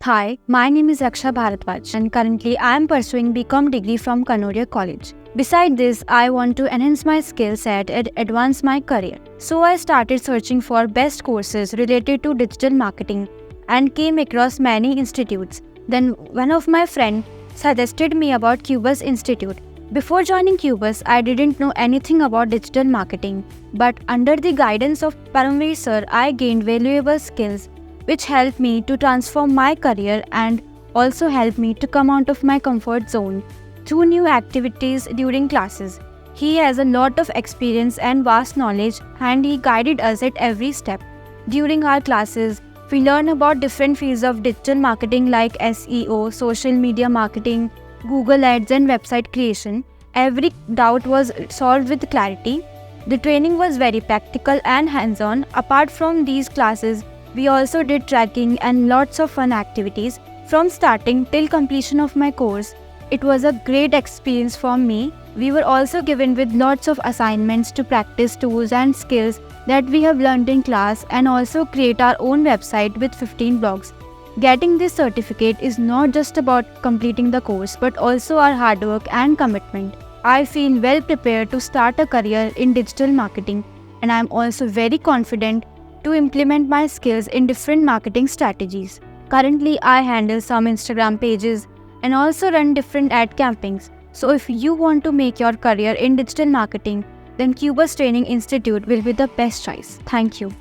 Hi, my name is Raksha Bhardwaj and currently I am pursuing BCom degree from Kanodiya College. Beside this, I want to enhance my skill set and advance my career. So I started searching for best courses related to digital marketing and came across many institutes. Then one of my friends suggested me about Quibus Institute. Before joining Quibus, I didn't know anything about digital marketing, but under the guidance of Paramveer sir, I gained valuable skills which helped me to transform my career and also helped me to come out of my comfort zone through new activities during classes. He has a lot of experience and vast knowledge and he guided us at every step. During our classes, we learn about different fields of digital marketing like SEO, social media marketing, Google Ads and website creation. Every doubt was solved with clarity. The training was very practical and hands-on. Apart from these classes, we also did tracking and lots of fun activities from starting till completion of my course. It was a great experience for me. We were also given with lots of assignments to practice tools and skills that we have learned in class and also create our own website with 15 blogs. Getting this certificate is not just about completing the course but also our hard work and commitment. I feel well prepared to start a career in digital marketing and I am also very confident to implement my skills in different marketing strategies. Currently, I handle some Instagram pages and also run different ad campaigns. So if you want to make your career in digital marketing, then Quibus Training Institute will be the best choice. Thank you.